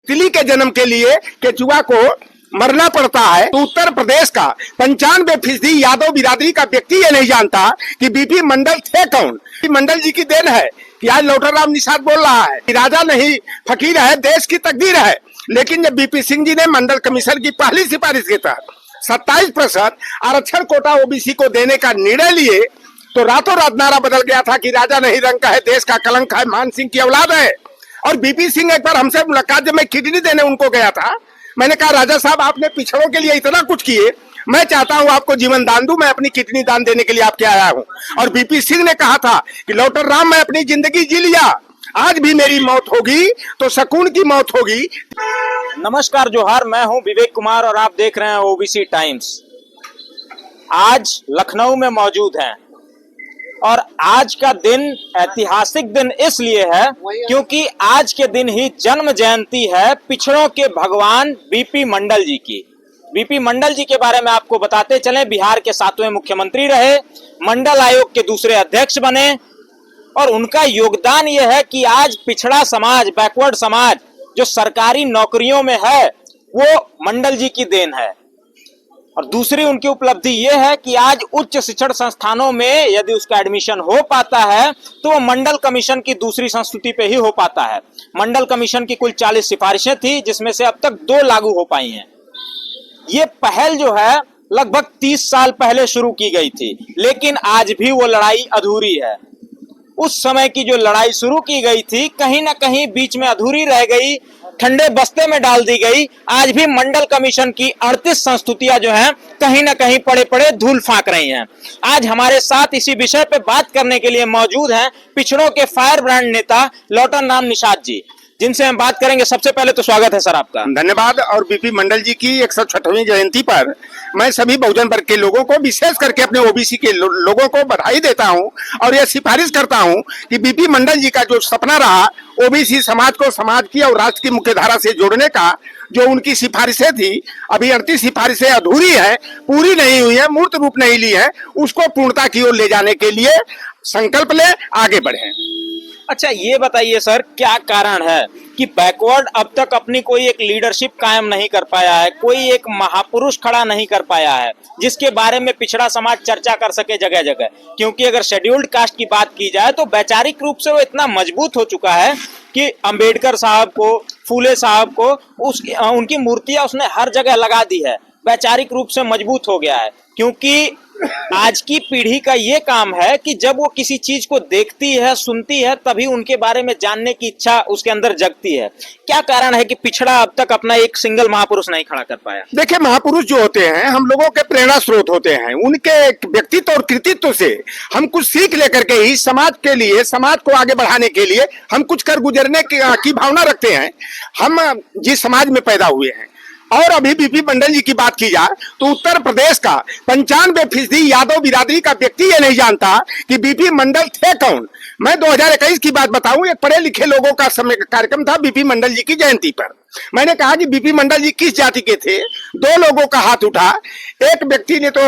तितली के जन्म के लिए केचुआ को मरना पड़ता है। तो उत्तर प्रदेश का 95% यादव बिरादरी का व्यक्ति ये नहीं जानता कि बीपी मंडल थे कौन। बीपी मंडल जी की देन है कि आज लौटरराम निषाद बोल रहा है कि राजा नहीं फकीर है, देश की तकदीर है। लेकिन जब बीपी सिंह जी ने मंडल कमीशन की पहली सिफारिश के तहत 27% आरक्षण कोटा ओबीसी को देने का निर्णय लिए तो रातों रात नारा बदल गया था कि राजा नहीं रंग का है, देश का कलंक है, मान सिंह की औलाद है। और बीपी सिंह एक बार हमसे मुलाकात, जब मैं किडनी देने उनको गया था, मैंने कहा राजा साहब आपने पिछड़ों के लिए इतना कुछ किए, मैं चाहता हूं आपको जीवन दान दूं, मैं अपनी किडनी दान देने के लिए आपके आया हूं। और बीपी सिंह ने कहा था कि लौटरराम मैं अपनी जिंदगी जी लिया, आज भी मेरी मौत होगी तो सकून की मौत होगी। नमस्कार जोहार, मैं हूं विवेक कुमार और आप देख रहे हैं ओबीसी टाइम्स। आज लखनऊ में मौजूद हैं और आज का दिन ऐतिहासिक दिन इसलिए है क्योंकि आज के दिन ही जन्म जयंती है पिछड़ों के भगवान बीपी मंडल जी की। बीपी मंडल जी के बारे में आपको बताते चलें, बिहार के 7वें मुख्यमंत्री रहे, मंडल आयोग के दूसरे अध्यक्ष बने और उनका योगदान यह है कि आज पिछड़ा समाज, बैकवर्ड समाज जो सरकारी नौकरियों में है वो मंडल जी की देन है। और दूसरी उनकी उपलब्धि यह है कि आज उच्च शिक्षण संस्थानों में यदि उसका एडमिशन हो पाता है तो वो मंडल कमीशन की दूसरी संस्तुति पे ही हो पाता है। मंडल कमीशन की कुल 40 सिफारिशें थी जिसमें से अब तक 2 लागू हो पाई हैं। ये पहल जो है लगभग 30 साल पहले शुरू की गई थी, लेकिन आज भी वो लड़ाई अधूरी है। उस समय की जो लड़ाई शुरू की गई थी कहीं ना कहीं बीच में अधूरी रह गई, ठंडे बस्ते में डाल दी गई। आज भी मंडल कमीशन की 38 संस्तुतियां जो हैं कहीं ना कहीं पड़े पड़े धूल फाक रही हैं। आज हमारे साथ इसी विषय पे बात करने के लिए मौजूद हैं पिछड़ों के फायर ब्रांड नेता लौटरराम निषाद जी, जिनसे हम बात करेंगे। सबसे पहले तो स्वागत है सर आपका। धन्यवाद। और बीपी मंडल जी की 106वीं जयंती पर मैं सभी बहुजन वर्ग के लोगों को, विशेष करके अपने ओबीसी के लोगों को बधाई देता हूं और यह सिफारिश करता हूं कि बीपी मंडल जी का जो सपना रहा ओबीसी समाज को समाज की और राष्ट्र की मुख्यधारा से जोड़ने का, जो उनकी सिफारिशें थी, अभी 38 सिफारिशें अधूरी है, पूरी नहीं हुई है, मूर्त रूप नहीं ली है, उसको पूर्णता की ओर ले जाने के लिए संकल्प ले आगे बढ़े। अच्छा, ये बताइए सर, क्या कारण है कि बैकवर्ड अब तक अपनी कोई एक लीडरशिप कायम नहीं कर पाया है, कोई एक महापुरुष खड़ा नहीं कर पाया है जिसके बारे में पिछड़ा समाज चर्चा कर सके जगह जगह? क्योंकि अगर शेड्यूल्ड कास्ट की बात की जाए तो वैचारिक रूप से वो इतना मजबूत हो चुका है कि अंबेडकर साहब को, फूले साहब को उनकी मूर्तियां उसने हर जगह लगा दी है, वैचारिक रूप से मजबूत हो गया है। क्योंकि आज की पीढ़ी का ये काम है कि जब वो किसी चीज को देखती है, सुनती है, तभी उनके बारे में जानने की इच्छा उसके अंदर जगती है। क्या कारण है कि पिछड़ा अब तक अपना एक सिंगल महापुरुष नहीं खड़ा कर पाया? देखिए, महापुरुष जो होते हैं हम लोगों के प्रेरणा स्रोत होते हैं, उनके व्यक्तित्व और कृतित्व से हम कुछ सीख लेकर के ही समाज के लिए, समाज को आगे बढ़ाने के लिए हम कुछ कर गुजरने की भावना रखते हैं। हम जिस समाज में पैदा हुए हैं, और अभी बीपी मंडल जी की बात की जाए तो उत्तर प्रदेश का 95% यादव बिरादरी का व्यक्ति ये नहीं जानता कि बीपी मंडल थे कौन। मैं 2021 की बात बताऊं, एक पढ़े लिखे लोगों का समय कार्यक्रम था बीपी मंडल जी की जयंती पर। मैंने कहा कि बीपी मंडल जी किस जाति के थे, 2 लोगों का हाथ उठा। एक व्यक्ति ने तो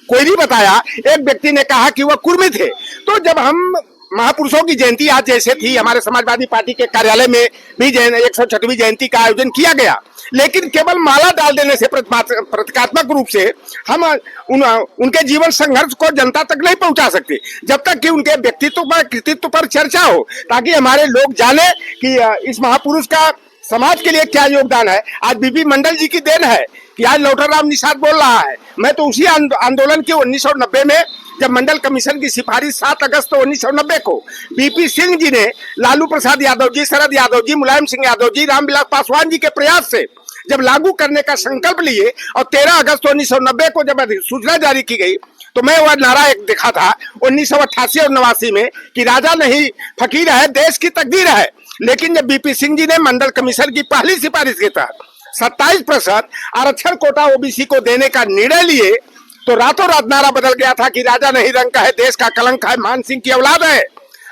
कोई नहीं बताया, एक व्यक्ति ने कहा कि वह कुर्मी थे। तो जब हम महापुरुषों की जयंती आज जैसे थी, हमारे समाजवादी पार्टी के कार्यालय में भी 106वीं जयंती का आयोजन किया गया, लेकिन केवल माला डाल देने से, प्रतीकात्मक रूप से हम उनके जीवन संघर्ष को जनता तक नहीं पहुंचा सकते जब तक कि उनके व्यक्तित्व पर, कृतित्व पर चर्चा हो, ताकि हमारे लोग जाने कि इस महापुरुष का समाज के लिए क्या योगदान है। आज बीपी मंडल जी की देन है कि आज लौटरराम निषाद बोल रहा है। मैं तो उसी आंदोलन की 1990 में, जब मंडल कमीशन की सिफारिश 7 अगस्त 1990 को बीपी सिंह जी ने लालू प्रसाद यादव जी, शरद यादव जी, मुलायम सिंह यादव जी, रामविलास पासवान जी के प्रयास से जब लागू करने का संकल्प लिए और 13 अगस्त 1990 को जब सूचना जारी की गई तो मैं वह नारा एक देखा था 1988 और 89 में कि राजा नहीं फकीर है, देश की तकदीर है। लेकिन जब बीपी सिंह जी ने मंडल कमीशन की पहली सिफारिश के तहत 27% आरक्षण कोटा ओबीसी को देने का निर्णय लिए तो रातों रात नारा बदल गया था कि राजा नहीं रंग का है, देश का कलंक है, मान सिंह की औलाद है।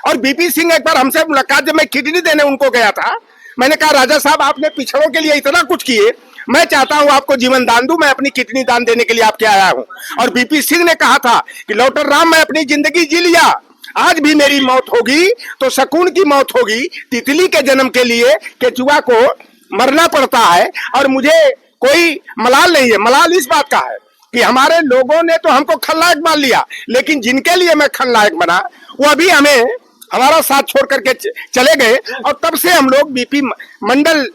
और बीपी सिंह एक बार हमसे मुलाकात, जब मैं किडनी देने उनको गया था, मैंने कहा राजा साहब आपने पिछड़ों के लिए इतना कुछ किए, मैं चाहता हूं आपको जीवन दान दूं, मैं अपनी किडनी दान देने के लिए आपके आया हूं। और बीपी सिंह ने कहा था कि लौटरराम मैं अपनी जिंदगी जी लिया, आज भी मेरी मौत होगी तो सकून की मौत होगी। तितली के जन्म के लिए केचुआ को मरना पड़ता है। और मुझे कोई मलाल नहीं है, मलाल इस बात का है कि हमारे लोगों ने तो हमको खलनायक मान लिया, लेकिन जिनके लिए मैं खलनायक बना वो अभी हमें हमारा साथ छोड़ करके चले गए। और तब से हम लोग बीपी मंडल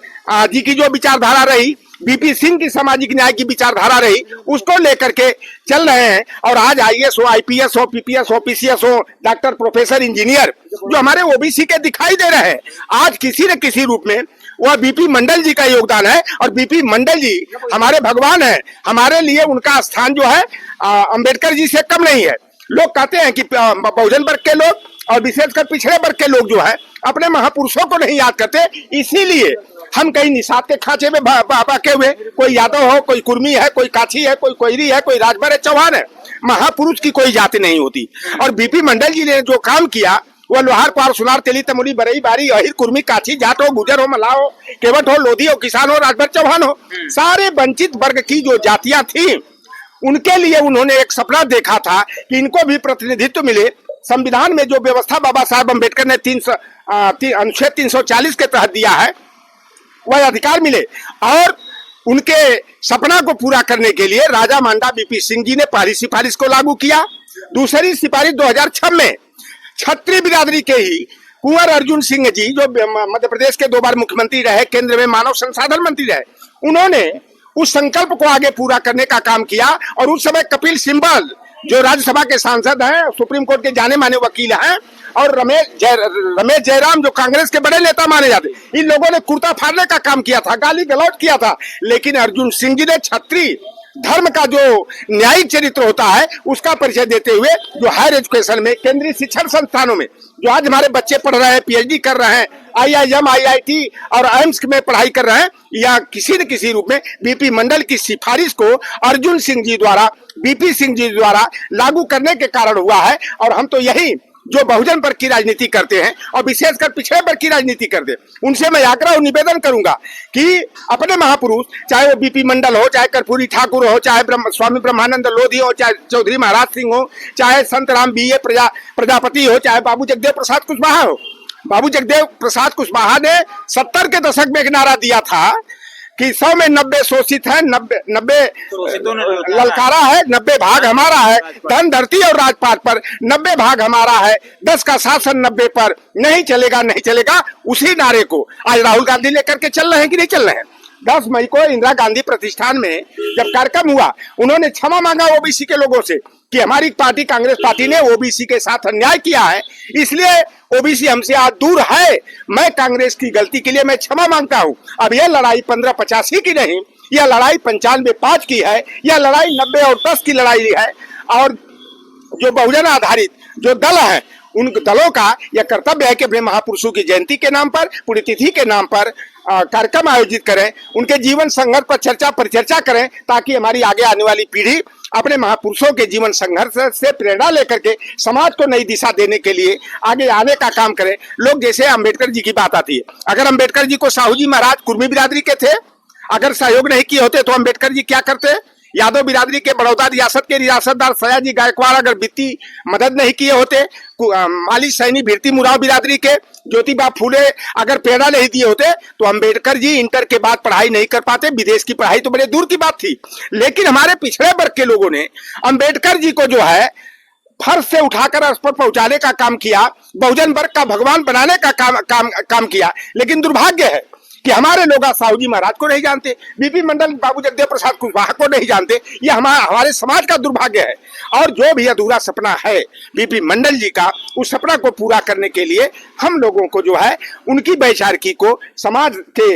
जी की जो विचारधारा रही, बीपी सिंह की सामाजिक न्याय की विचारधारा रही, उसको लेकर के चल रहे हैं। और आज आईएएस हो, आईपीएस हो, पीपीएस हो, पीसीएस हो, डॉक्टर, प्रोफेसर, इंजीनियर जो हमारे ओबीसी के दिखाई दे रहे हैं, आज किसी न किसी रूप में वह बीपी मंडल जी का योगदान है। और बीपी मंडल जी हमारे भगवान है, हमारे लिए उनका स्थान जो है अंबेडकर जी से कम नहीं है। लोग कहते हैं कि बहुजन वर्ग के लोग और विशेषकर पिछड़े वर्ग के लोग जो है अपने महापुरुषों को नहीं याद करते, इसीलिए हम कहीं निषाद के खांचे में बाके हुए, कोई यादव हो, कोई कुर्मी है, कोई काछी है, कोई कोयरी है, कोई राजभर है, चौहान है, महापुरुष की कोई जाति नहीं होती। और बीपी मंडल जी ने जो काम किया वह लोहार, पार, सुनार, तेली, तमुली, बरई, बारी, अहिर, कुर्मी, काछी, जाट हो, गुजर हो, मल्लाह हो, केवट हो, लोधी हो, किसान हो, राजभर, चौहान हो, सारे वंचित वर्ग की जो जातियां थी उनके लिए उन्होंने एक सपना देखा था कि इनको भी प्रतिनिधित्व मिले। संविधान में जो व्यवस्था बाबा साहब अम्बेडकर ने अनुच्छेद 340 के तहत दिया है वह अधिकार मिले। और उनके सपना को पूरा करने के लिए राजा मांडा बीपी सिंह जी ने पहली सिफारिश को लागू किया। दूसरी सिफारिश 2006 में क्षत्रिय बिरादरी के ही कुंवर अर्जुन सिंह जी जो मध्य प्रदेश के 2 बार मुख्यमंत्री रहे, केंद्र में मानव संसाधन मंत्री रहे, उन्होंने उस संकल्प को आगे पूरा करने का काम किया। और उस समय कपिल सिब्बल जो राज्यसभा के सांसद हैं, सुप्रीम कोर्ट के जाने माने वकील हैं, और रमेश जयराम जो कांग्रेस के बड़े नेता माने जाते, इन लोगों ने कुर्ता फाड़ने का काम किया था, गाली गलौज किया था। लेकिन अर्जुन सिंह जी ने क्षत्रिय धर्म का जो न्यायिक चरित्र होता है उसका परिचय देते हुए जो हायर एजुकेशन में, केंद्रीय शिक्षण संस्थानों में जो आज हमारे बच्चे पढ़ रहे हैं, पीएचडी कर रहे हैं, आईआईएम, आईआईटी और एम्स में पढ़ाई कर रहे हैं, या किसी न किसी रूप में बीपी मंडल की सिफारिश को अर्जुन सिंह जी द्वारा, बीपी सिंह जी द्वारा लागू करने के कारण हुआ है। और हम तो यही जो बहुजन वर्ग की राजनीति करते हैं और विशेषकर पिछड़े वर्ग की राजनीति करते हैं, उनसे मैं आग्रह और निवेदन करूंगा कि अपने महापुरुष, चाहे वो बीपी मंडल हो, चाहे कर्पूरी ठाकुर हो, चाहे स्वामी ब्रह्मानंद लोधी हो, चाहे चौधरी महाराज सिंह हो, चाहे संत राम बीए प्रजापति हो, चाहे बाबू जगदेव प्रसाद कुशवाहा हो। बाबू जगदेव प्रसाद कुशवाहा ने 70 के दशक में एक नारा दिया था कि 100 में 90 शोषित है, 90 ललकारा है, 90 भाग हमारा है, धन धरती और राजपाट पर 90 भाग हमारा है, 10 का शासन 90 पर, नहीं चलेगा, नहीं चलेगा। उसी नारे को आज राहुल गांधी लेकर के चल रहे हैं कि नहीं चल रहे हैं। 10 मई को इंदिरा गांधी प्रतिष्ठान में जब कार्यक्रम हुआ, उन्होंने क्षमा मांगा ओबीसी के लोगों से कि हमारी पार्टी कांग्रेस पार्टी ने ओबीसी के साथ अन्याय किया है, इसलिए ओबीसी हमसे आज दूर है। मैं कांग्रेस की गलती के लिए मैं क्षमा मांगता हूं। अब यह लड़ाई 1585 की नहीं, यह लड़ाई 95-5 की है, यह लड़ाई 90 और 10 की लड़ाई है। और जो बहुजन आधारित जो दल है, उन दलों का यह कर्तव्य है कि अपने महापुरुषों की जयंती के नाम पर, पुण्यतिथि के नाम पर कार्यक्रम आयोजित करें, उनके जीवन संघर्ष पर परिचर्चा करें, ताकि हमारी आगे आने वाली पीढ़ी अपने महापुरुषों के जीवन संघर्ष से प्रेरणा लेकर के समाज को नई दिशा देने के लिए आगे आने का काम करें। लोग जैसे अम्बेडकर जी की बात आती है, अगर अम्बेडकर जी को साहू जी महाराज कुर्मी बिरादरी के थे, अगर सहयोग नहीं किए होते तो अम्बेडकर जी क्या करते? यादव बिरादरी के बड़ौदा रियासत के रियासतदार सयाजी गायकवाड़ अगर वित्तीय मदद नहीं किए होते, माली सैनी भिरती मुराव बिरादरी के ज्योतिबा फूले अगर प्रेरणा नहीं दिए होते, तो अंबेडकर जी इंटर के बाद पढ़ाई नहीं कर पाते। विदेश की पढ़ाई तो बड़े दूर की बात थी। लेकिन हमारे पिछड़े वर्ग के लोगों ने अंबेडकर जी को जो है फर्श से उठाकर अर्श पर पहुंचाने का काम किया, बहुजन वर्ग का भगवान बनाने का काम किया। लेकिन दुर्भाग्य है कि हमारे लोग साहू जी महाराज को नहीं जानते, बीपी मंडल बाबू जगदेव प्रसाद कुशवाहा को नहीं जानते। ये हमारे समाज का दुर्भाग्य है। और जो भी अधूरा सपना है बीपी मंडल जी का, उस सपना को पूरा करने के लिए हम लोगों को जो है उनकी वैचारिकी को समाज के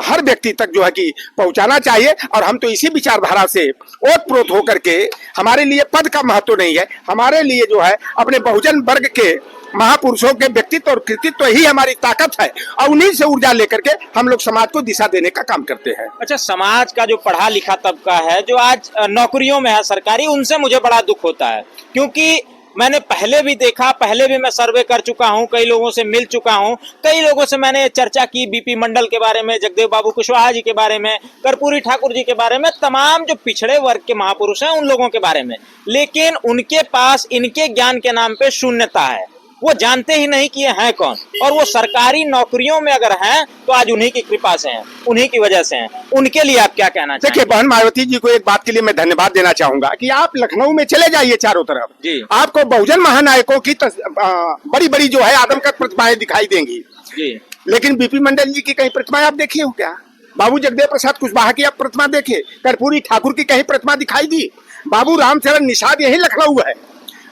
हर व्यक्ति तक जो है कि पहुंचाना चाहिए। और हम तो इसी विचारधारा से ओतप्रोत होकर के, हमारे लिए पद का महत्व नहीं है, हमारे लिए जो है अपने बहुजन वर्ग के महापुरुषों के व्यक्तित्व और कृतित्व ही हमारी ताकत है, और उन्हीं से ऊर्जा लेकर के हम लोग समाज को दिशा देने का काम करते हैं। अच्छा, समाज का जो पढ़ा लिखा तबका है जो आज नौकरियों में है सरकारी, उनसे मुझे बड़ा दुख होता है, क्योंकि मैंने पहले भी देखा, पहले भी मैं सर्वे कर चुका हूं, कई लोगों से मिल चुका हूं, कई लोगों से मैंने चर्चा की बीपी मंडल के बारे में, जगदेव बाबू कुशवाहा जी के बारे में, कर्पूरी ठाकुर जी के बारे में, तमाम जो पिछड़े वर्ग के महापुरुष हैं उन लोगों के बारे में। लेकिन उनके पास इनके ज्ञान के नाम पे शून्यता है। वो जानते ही नहीं कि ये हैं कौन, और वो सरकारी नौकरियों में अगर हैं तो आज उन्हीं की कृपा से हैं, उन्हीं की वजह से हैं। उनके लिए आप क्या कहना देखिए, चाहेंगे? बहन मायावती जी को एक बात के लिए मैं धन्यवाद देना चाहूंगा कि आप लखनऊ में चले जाइए चारों तरफ जी। आपको बहुजन महानायकों की बड़ी बड़ी जो है आदमकद प्रतिमाएं दिखाई देंगी जी। लेकिन बीपी मंडल जी की कहीं प्रतिमाएं आप देखी हो क्या? बाबू जगदेव प्रसाद कुशवाहा की आप प्रतिमा देखे? कर्पूरी ठाकुर की कहीं प्रतिमा दिखाई दी? बाबू रामचरण निषाद यही लखनऊ है,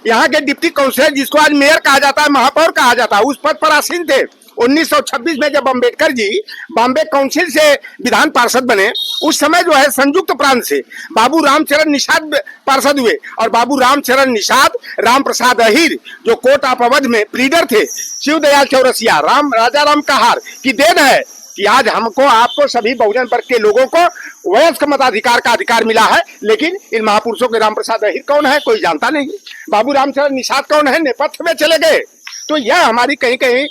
यहाँ के डिप्टी काउंसिलर जिसको आज मेयर कहा जाता है, महापौर कहा जाता है, उस पद पर आसीन थे। 1926 में जब अम्बेडकर जी बॉम्बे काउंसिल से विधान पार्षद बने, उस समय जो है संयुक्त प्रांत से बाबू रामचरण निषाद पार्षद हुए, और बाबू रामचरण निषाद राम प्रसाद अहिर जो कोर्ट ऑफ अवध में प्लीडर थे, शिवदयाल चौरसिया, राजा राम कहार की देन है कि आज हमको आपको सभी बहुजन वर्ग के लोगों को वयस्क मताधिकार का अधिकार मिला है। लेकिन इन महापुरुषों के राम प्रसाद अहिर कौन है, कोई जानता नहीं। बाबू रामचरण निषाद कौन है, नेपथ्य में चले गए। तो यह हमारी कहीं कहीं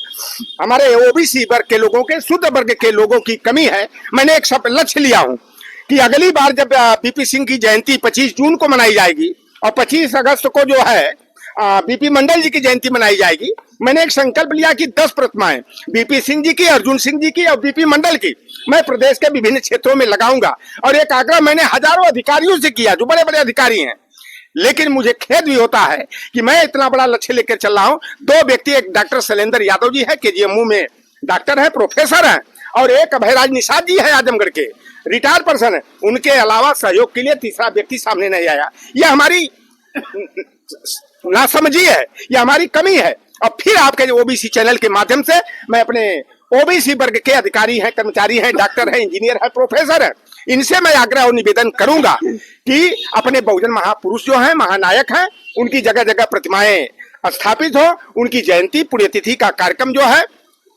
हमारे ओबीसी वर्ग के लोगों के, शुद्ध वर्ग के लोगों की कमी है। मैंने एक सब लक्ष्य लिया हूं कि अगली बार जब बीपी सिंह की जयंती 25 जून को मनाई जाएगी और 25 अगस्त को जो है बीपी मंडल जी की जयंती मनाई जाएगी, मैंने एक संकल्प लिया कि 10 प्रतिमाएं बीपी सिंह जी की, अर्जुन सिंह जी की और बीपी मंडल की मैं प्रदेश के विभिन्न क्षेत्रों में लगाऊंगा। और एक आग्रह मैंने हजारों अधिकारियों से किया जो बड़े बड़े अधिकारी हैं, लेकिन मुझे खेद भी होता है कि मैं इतना बड़ा लक्ष्य लेकर चल रहा हूं। 2 व्यक्ति, एक डॉक्टर शैलेंद्र यादव जी है केजीएमयू में डॉक्टर है, प्रोफेसर हैं, और एक अभयराज निषाद जी है आजमगढ़ के, रिटायर्ड पर्सन है। उनके अलावा सहयोग के लिए तीसरा व्यक्ति सामने नहीं आया। यह हमारी नासमझी है, यह हमारी कमी है। और फिर आपके ओबीसी चैनल के माध्यम से मैं अपने ओबीसी वर्ग के अधिकारी हैं, कर्मचारी हैं, डॉक्टर हैं, इंजीनियर हैं, प्रोफेसर हैं, इनसे मैं आग्रह और निवेदन करूंगा कि अपने बहुजन महापुरुष जो हैं, महानायक हैं, उनकी जगह जगह प्रतिमाएं स्थापित हो, उनकी जयंती पुण्यतिथि का कार्यक्रम जो है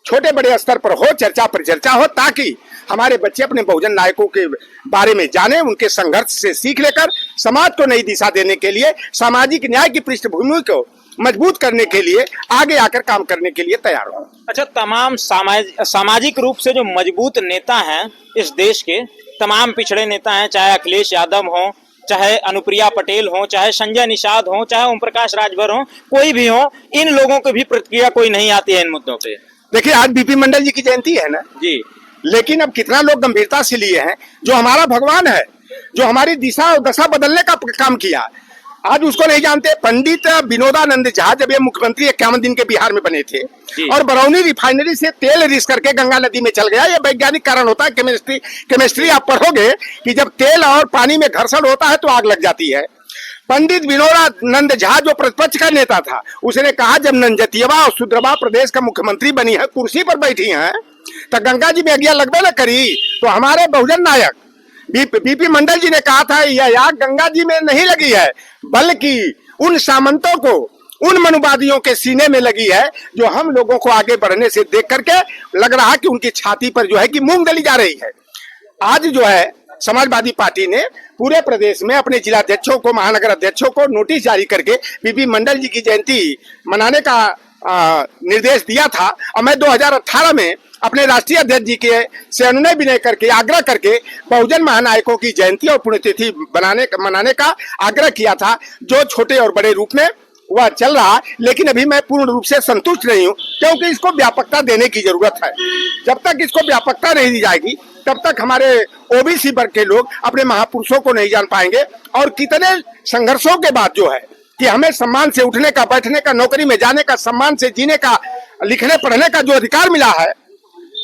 छोटे बड़े स्तर पर हो, चर्चा परिचर्चा हो, ताकि हमारे बच्चे अपने बहुजन नायकों के बारे में जाने, उनके संघर्ष से सीख लेकर समाज को नई दिशा देने के लिए, सामाजिक न्याय की पृष्ठभूमि को मजबूत करने के लिए आगे आकर काम करने के लिए तैयार हो। अच्छा, तमाम सामाजिक रूप से जो मजबूत नेता हैं इस देश के, तमाम पिछड़े नेता हैं, चाहे अखिलेश यादव हो, चाहे अनुप्रिया पटेल हो, चाहे संजय निषाद हो, चाहे ओम प्रकाश राजभर हो, कोई भी हो, इन लोगों की भी प्रतिक्रिया कोई नहीं आती है इन मुद्दों पे। देखिए, आज बीपी मंडल जी की जयंती है ना जी, लेकिन अब कितना लोग गंभीरता से लिए हैं, जो हमारा भगवान है, जो हमारी दिशा और दशा बदलने का काम किया, आज उसको नहीं जानते। पंडित विनोदानंद झा जब ये मुख्यमंत्री 51 दिन के बिहार में बने थे और बरौनी रिफाइनरी से तेल रिस करके गंगा नदी में चल गया, ये वैज्ञानिक कारण होता है। केमिस्ट्री आप पढ़ोगे कि जब तेल और पानी में घर्षण होता है तो आग लग जाती है। पंडित विनोदानंद झा जो प्रतिपक्ष का नेता था, उसने कहा जब नंजतियवा और सुद्रवा प्रदेश का मुख्यमंत्री बनी है, कुर्सी पर बैठी हैं, तो गंगा जी में अगिया लगबे न करी। तो हमारे बहुजन नायक बीपी मंडल जी ने कहा था यह आग गंगा जी में नहीं लगी है, बल्कि उन सामंतों को, उन मनुवादियों के सीने में लगी है, जो हम लोगों को आगे बढ़ने से देख करके लग रहा कि उनकी छाती पर जो है कि मूंग दली जा रही है। आज जो है समाजवादी पार्टी ने पूरे प्रदेश में अपने जिलाध्यक्षों को, महानगर अध्यक्षों को नोटिस जारी करके बीपी मंडल जी की जयंती मनाने का निर्देश दिया था। और मैं 2018 में अपने राष्ट्रीय अध्यक्ष जी के से अनुनय विनय करके, आग्रह करके बहुजन महानायकों की जयंती और पुण्यतिथि मनाने का आग्रह किया था, जो छोटे और बड़े रूप में वह चल रहा। लेकिन अभी मैं पूर्ण रूप से संतुष्ट नहीं हूं, क्योंकि इसको व्यापकता देने की जरूरत है। जब तक इसको व्यापकता नहीं दी जाएगी, तब तक हमारे ओबीसी वर्ग के लोग अपने महापुरुषों को नहीं जान पाएंगे। और कितने संघर्षों के बाद जो है कि हमें सम्मान से उठने का, बैठने का, नौकरी में जाने का, सम्मान से जीने का, लिखने पढ़ने का जो अधिकार मिला है,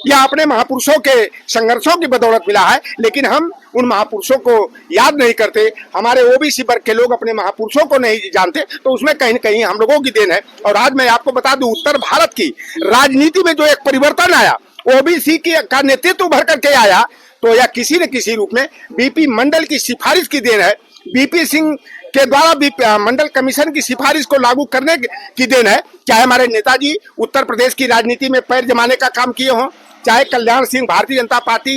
यह अपने महापुरुषों के संघर्षों की बदौलत मिला है। लेकिन हम उन महापुरुषों को याद नहीं करते, हमारे ओबीसी वर्ग के लोग अपने महापुरुषों को नहीं जानते, तो उसमें कहीं न कहीं हम लोगों की देन है। और आज मैं आपको बता दूं, उत्तर भारत की राजनीति में जो एक परिवर्तन आया, ओबीसी का नेतृत्व उभर करके आया, तो यह किसी न किसी रूप में बीपी मंडल की सिफारिश की देन है। बीपी सिंह के द्वारा मंडल कमीशन की सिफारिश को लागू करने की देन है। चाहे हमारे नेताजी उत्तर प्रदेश की राजनीति में पैर जमाने का काम किए हों, चाहे कल्याण सिंह भारतीय जनता पार्टी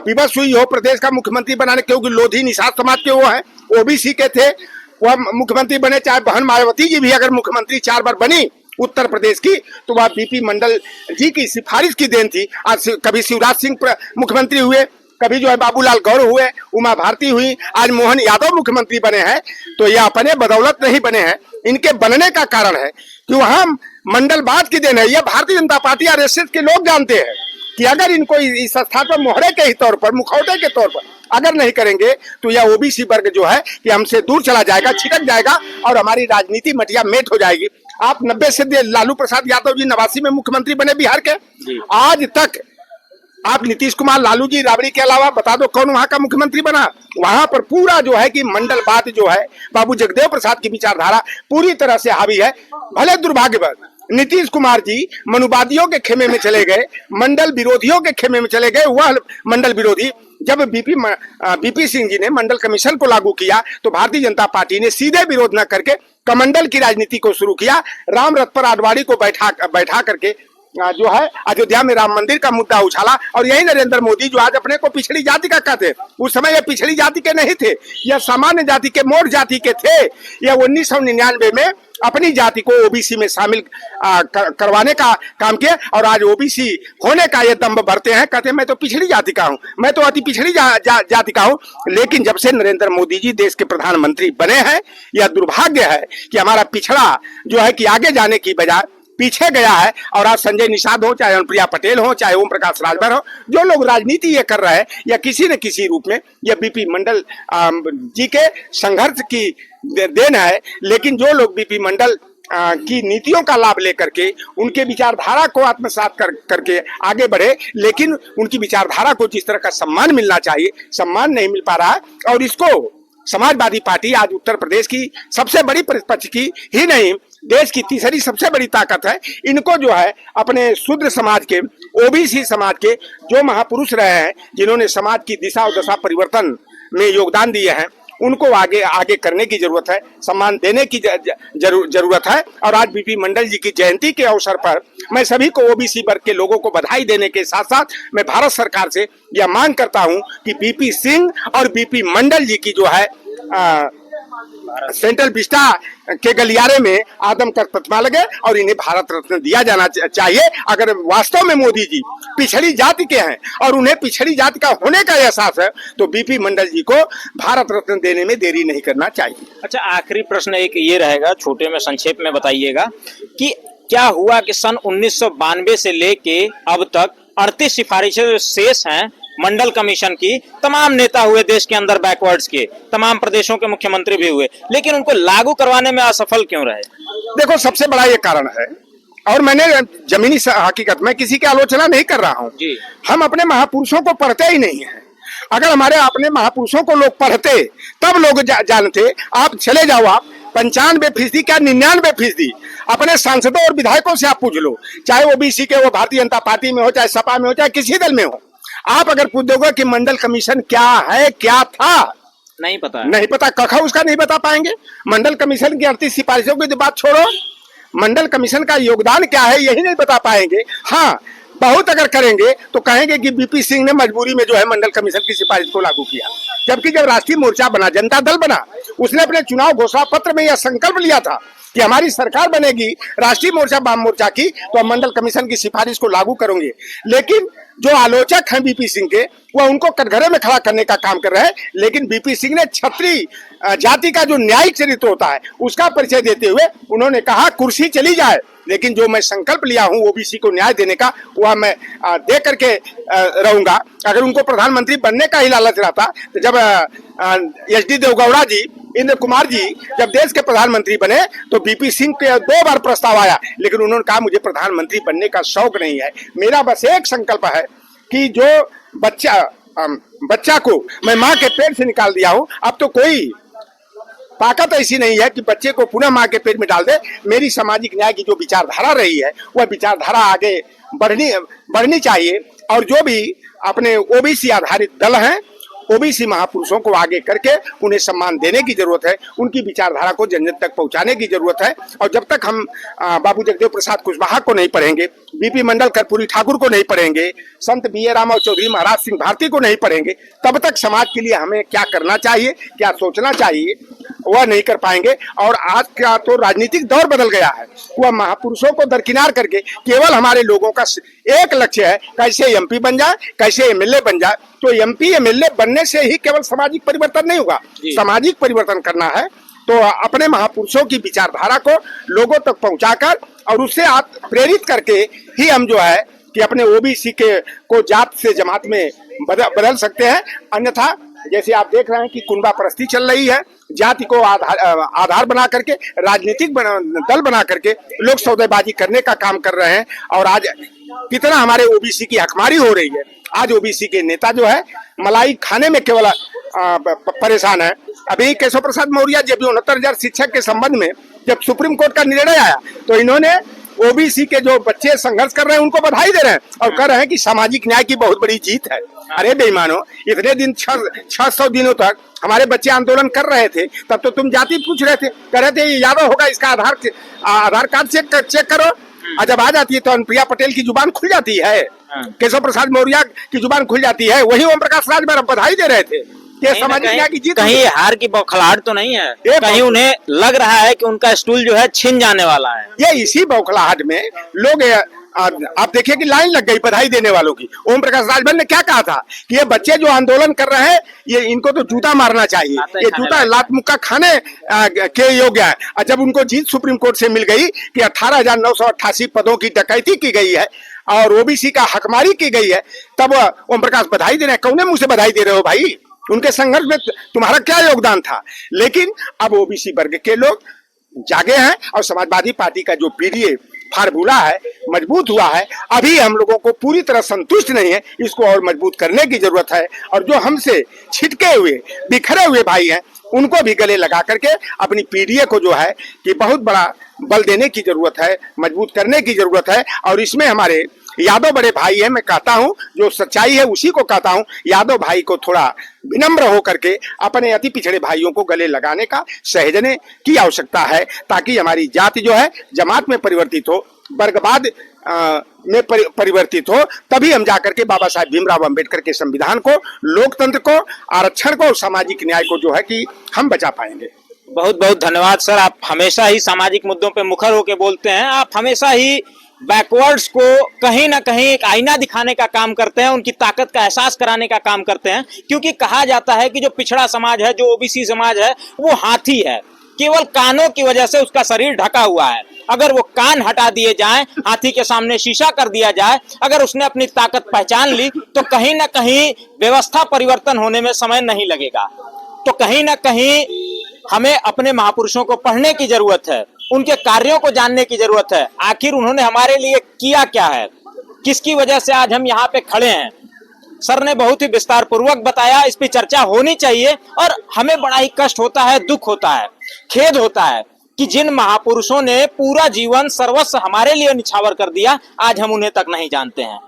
विवश हुई हो प्रदेश का मुख्यमंत्री बनाने, क्योंकि लोधी निषाद समाज के वो हैं, ओबीसी के थे, वह मुख्यमंत्री बने। चाहे बहन मायावती जी भी अगर मुख्यमंत्री 4 बार बनी उत्तर प्रदेश की, तो वह बीपी मंडल जी की सिफारिश की देन थी। आज कभी शिवराज सिंह मुख्यमंत्री हुए, कभी जो है बाबूलाल गौर हुए, उमा भारती हुई, आज मोहन यादव मुख्यमंत्री बने हैं। तो यह अपने बदौलत नहीं बने हैं, इनके बनने का कारण है कि वहां मंडलवाद की देन है। यह भारतीय जनता पार्टी आरएसएस के लोग जानते हैं कि अगर इनको इस स्थान पर मोहरे के ही तौर पर, मुखौटे के तौर पर अगर नहीं करेंगे तो यह ओबीसी वर्ग जो है कि हमसे दूर चला जाएगा, छिटक जाएगा और हमारी राजनीति मटिया मेट हो जाएगी। आप 90 से लालू प्रसाद यादव जी 89 में मुख्यमंत्री बने बिहार के, आज तक आप नीतीश कुमार, लालू जी, राबड़ी के अलावा बता दो कौन वहां का मुख्यमंत्री बना। वहां पर पूरा जो है कि मंडलवाद जो है, बाबू जगदेव प्रसाद की विचारधारा पूरी तरह से हावी है। भले दुर्भाग्यवश नीतीश कुमार जी मनुवादियों के खेमे में चले गए, मंडल विरोधियों के खेमे में चले गए। वह मंडल विरोधी जब बीपी सिंह जी ने मंडल कमीशन को लागू किया तो भारतीय जनता पार्टी ने सीधे विरोध न करके कमंडल की राजनीति को शुरू किया। राम रथ पर आडवाणी को बैठा करके जो है अयोध्या में राम मंदिर का मुद्दा उछाला। और यही नरेंद्र मोदी जो आज अपने को पिछड़ी जाति का कहते हैं, उस समय ये पिछड़ी जाति के नहीं थे, यह सामान्य जाति के, मोड़ जाति के थे। यह 1999 में अपनी जाति को ओबीसी में शामिल करवाने का काम किया और आज ओबीसी होने का ये दम्भ भरते हैं, कहते हैं मैं तो पिछड़ी जाति का हूँ, मैं तो अति पिछड़ी जाति का हूँ। लेकिन जब से नरेंद्र मोदी जी देश के प्रधानमंत्री बने हैं, यह दुर्भाग्य है कि हमारा पिछड़ा जो है कि आगे जाने की बजाय पीछे गया है। और आज संजय निषाद हो, चाहे अनुप्रिया पटेल हो, चाहे ओम प्रकाश राजभर हो, जो लोग राजनीति ये कर रहे हैं या किसी न किसी रूप में यह बीपी मंडल जी के संघर्ष की देन है। लेकिन जो लोग बीपी मंडल की नीतियों का लाभ लेकर के उनके विचारधारा को आत्मसात करके आगे बढ़े, लेकिन उनकी विचारधारा को जिस तरह का सम्मान मिलना चाहिए, सम्मान नहीं मिल पा रहा है। और इसको समाजवादी पार्टी आज उत्तर प्रदेश की सबसे बड़ी प्रतिपक्ष की ही नहीं, देश की तीसरी सबसे बड़ी ताकत है। इनको जो है अपने शूद्र समाज के, ओबीसी समाज के जो महापुरुष रहे हैं, जिन्होंने समाज की दिशा और दशा परिवर्तन में योगदान दिए हैं, उनको आगे करने की जरूरत है, सम्मान देने की जरूरत है। और आज बीपी मंडल जी की जयंती के अवसर पर मैं सभी को, ओबीसी वर्ग के लोगों को बधाई देने के साथ साथ मैं भारत सरकार से यह मांग करता हूं कि बीपी सिंह और बीपी मंडल जी की जो है सेंट्रल विस्टा के गलियारे में आदमकद प्रतिमा लगे और इन्हें भारत रत्न दिया जाना चाहिए। अगर वास्तव में मोदी जी पिछड़ी जाति के हैं और उन्हें पिछड़ी जाति का होने का एहसास है तो बीपी मंडल जी को भारत रत्न देने में देरी नहीं करना चाहिए। अच्छा, आखिरी प्रश्न एक ये रहेगा, छोटे में संक्षेप में बताइएगा कि क्या हुआ कि सन 1992 से लेके अब तक 38 सिफारिशें जो शेष हैं मंडल कमीशन की, तमाम नेता हुए देश के अंदर बैकवर्ड्स के, तमाम प्रदेशों के मुख्यमंत्री भी हुए, लेकिन उनको लागू करवाने में असफल क्यों रहे? देखो, सबसे बड़ा ये कारण है, और मैंने जमीनी हकीकत में किसी की आलोचना नहीं कर रहा हूँ, हम अपने महापुरुषों को पढ़ते ही नहीं है। अगर हमारे अपने महापुरुषों को लोग पढ़ते तब लोग जानते। आप चले जाओ, आप 95% क्या 99% अपने सांसदों और विधायकों से आप पूछ लो, चाहे ओबीसी के, वो भारतीय जनता पार्टी में हो, चाहे सपा में हो, चाहे किसी दल में हो। आप अगर पूछ दोगे कि मंडल कमीशन क्या है, क्या था, नहीं पता कखा उसका नहीं बता पाएंगे। मंडल कमीशन की 38 सिफारिशों की बात छोड़ो, मंडल कमीशन का योगदान क्या है यही नहीं बता पाएंगे। हाँ, बहुत अगर करेंगे तो कहेंगे कि बीपी सिंह ने मजबूरी में जो है मंडल कमीशन की सिफारिश को लागू किया। जबकि जब राष्ट्रीय मोर्चा बना, जनता दल बना, उसने अपने चुनाव घोषणा पत्र में यह संकल्प लिया था कि हमारी सरकार बनेगी राष्ट्रीय मोर्चा वाम मोर्चा की, तो हम मंडल कमीशन की सिफारिश को लागू करेंगे। लेकिन जो आलोचक हैं बीपी सिंह के, वह उनको कटघरे में खड़ा करने का काम कर रहे हैं। लेकिन बीपी सिंह ने क्षत्रिय जाति का जो न्यायिक चरित्र होता है उसका परिचय देते हुए उन्होंने कहा कुर्सी चली जाए, लेकिन जो मैं संकल्प लिया हूं ओबीसी को न्याय देने का, वह मैं दे करके रहूंगा। अगर उनको प्रधानमंत्री बनने का ही लालच रहता तो जब एचडी देवगौड़ा जी, इंद्र कुमार जी जब देश के प्रधानमंत्री बने तो बीपी सिंह के 2 बार प्रस्ताव आया, लेकिन उन्होंने कहा मुझे प्रधानमंत्री बनने का शौक नहीं है, मेरा बस एक संकल्प है कि जो बच्चा को मैं माँ के पेट से निकाल दिया हूँ, अब तो कोई ताकत ऐसी नहीं है कि बच्चे को पुनः माँ के पेट में डाल दे। मेरी सामाजिक न्याय की जो विचारधारा रही है वह विचारधारा आगे बढ़नी चाहिए। और जो भी अपने ओबीसी आधारित दल हैं, ओबीसी महापुरुषों को आगे करके उन्हें सम्मान देने की जरूरत है, उनकी विचारधारा को जन जन तक पहुंचाने की जरूरत है। और जब तक हम बाबू जगदेव प्रसाद कुशवाहा को नहीं पढ़ेंगे, बीपी मंडल कर्पूरी ठाकुर को नहीं पढ़ेंगे, संत बीए राम और चौधरी महाराज सिंह भारती को नहीं पढ़ेंगे, तब तक समाज के लिए हमें क्या करना चाहिए, क्या सोचना चाहिए, वह नहीं कर पाएंगे। और आज का तो राजनीतिक दौर बदल गया है, वह महापुरुषों को दरकिनार करके केवल हमारे लोगों का एक लक्ष्य है कैसे एमपी बन जाए, कैसे एमएलए बन जाए। तो एमपी एमएलए बनने से ही केवल सामाजिक परिवर्तन नहीं होगा, सामाजिक परिवर्तन करना है तो अपने महापुरुषों की विचारधारा को लोगों तक पहुंचाकर और उससे आप प्रेरित करके ही हम जो है कि अपने ओबीसी के को जात से जमात में बदल सकते हैं। अन्यथा जैसे आप देख रहे हैं कि कुनबा परस्ती चल रही है, जाति को आधार बना करके राजनीतिक दल बना करके लोग सौदेबाजी करने का काम कर रहे हैं। और आज कितना हमारे ओबीसी की हकमारी हो रही है। आज ओबीसी के नेता जो है मलाई खाने में केवल परेशान है। अभी केशव प्रसाद मौर्य जब 69,000 शिक्षक के संबंध में जब सुप्रीम कोर्ट का निर्णय आया तो इन्होंने ओबीसी के जो बच्चे संघर्ष कर रहे हैं उनको बधाई दे रहे हैं और कह रहे हैं कि सामाजिक न्याय की बहुत बड़ी जीत है। अरे बेईमानो, इतने दिन 600 दिनों तक हमारे बच्चे आंदोलन कर रहे थे, तब तो तुम जाति पूछ रहे थे, कह रहे थे ये यादव होगा, इसका आधार कार्ड चेक करो। और जब आ जाती है तो अनुप्रिया पटेल की जुबान खुल जाती है, केशव प्रसाद मौर्य की जुबान खुल जाती है। वही ओम प्रकाश राजभर बधाई दे रहे थे कि सामाजिक न्याय की जीत। कहीं हार की बौखलाहट तो नहीं है, कहीं उन्हें लग रहा है कि उनका स्टूल जो है छिन जाने वाला है। ये इसी बौखलाहट में लोग आप देखिए कि लाइन लग गई बधाई देने वालों की। ओम प्रकाश राजभर ने क्या कहा था कि ये बच्चे जो आंदोलन कर रहे हैं ये इनको तो जूता मारना चाहिए, ये जूता लात मुक्का खाने के योग्य है। और जब उनको जीत सुप्रीम कोर्ट से मिल गई कि 18,988 पदों की डकैती की गई है और ओबीसी का हकमारी की गई है, तब ओम प्रकाश बधाई दे रहे हैं। कौने मुंह से बधाई दे रहे हो भाई? उनके संघर्ष में तुम्हारा क्या योगदान था? लेकिन अब ओबीसी वर्ग के लोग जागे हैं और समाजवादी पार्टी का जो पीडीए फार्मूला है मजबूत हुआ है, अभी हम लोगों को पूरी तरह संतुष्ट नहीं है, इसको और मजबूत करने की जरूरत है। और जो हमसे छिटके हुए बिखरे हुए भाई हैं उनको भी गले लगा करके अपनी पीडीए को जो है कि बहुत बड़ा बल देने की जरूरत है, मजबूत करने की जरूरत है। और इसमें हमारे यादव बड़े भाई हैं, मैं कहता हूं जो सच्चाई है उसी को कहता हूं, यादव भाई को थोड़ा विनम्र हो करके अपने अति पिछड़े भाइयों को गले लगाने का सहजने की आवश्यकता है, ताकि हमारी जाति जो है जमात में परिवर्तित हो, वर्गवाद में परिवर्तित हो। तभी हम जाकर के बाबा साहब भीमराव अंबेडकर के संविधान को, लोकतंत्र को, आरक्षण को और सामाजिक न्याय को जो है कि हम बचा पाएंगे। बहुत बहुत धन्यवाद सर। आप हमेशा ही सामाजिक मुद्दों पे मुखर होकर बोलते हैं। आप हमेशा ही बैकवर्ड्स को कहीं ना कहीं एक आईना दिखाने का काम करते हैं, उनकी ताकत का एहसास कराने का काम करते हैं। क्योंकि कहा जाता है कि जो पिछड़ा समाज है, जो ओबीसी समाज है, वो हाथी है, केवल कानों की वजह से उसका शरीर ढका हुआ है। अगर वो कान हटा दिए जाएं, हाथी के सामने शीशा कर दिया जाए, अगर उसने अपनी ताकत पहचान ली तो कहीं ना कहीं व्यवस्था परिवर्तन होने में समय नहीं लगेगा। तो कहीं ना कहीं हमें अपने महापुरुषों को पढ़ने की जरूरत है, उनके कार्यों को जानने की जरूरत है। आखिर उन्होंने हमारे लिए किया क्या है, किसकी वजह से आज हम यहाँ पे खड़े हैं। सर ने बहुत ही विस्तार पूर्वक बताया, इस पे चर्चा होनी चाहिए। और हमें बड़ा ही कष्ट होता है, दुख होता है, खेद होता है कि जिन महापुरुषों ने पूरा जीवन सर्वस्व हमारे लिए निछावर कर दिया, आज हम उन्हें तक नहीं जानते हैं।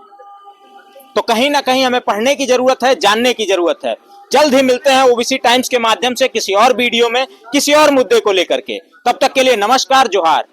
तो कहीं ना कहीं हमें पढ़ने की जरूरत है, जानने की जरूरत है। जल्द ही मिलते हैं ओबीसी टाइम्स के माध्यम से किसी और वीडियो में, किसी और मुद्दे को लेकर के। तब तक के लिए नमस्कार, जोहार।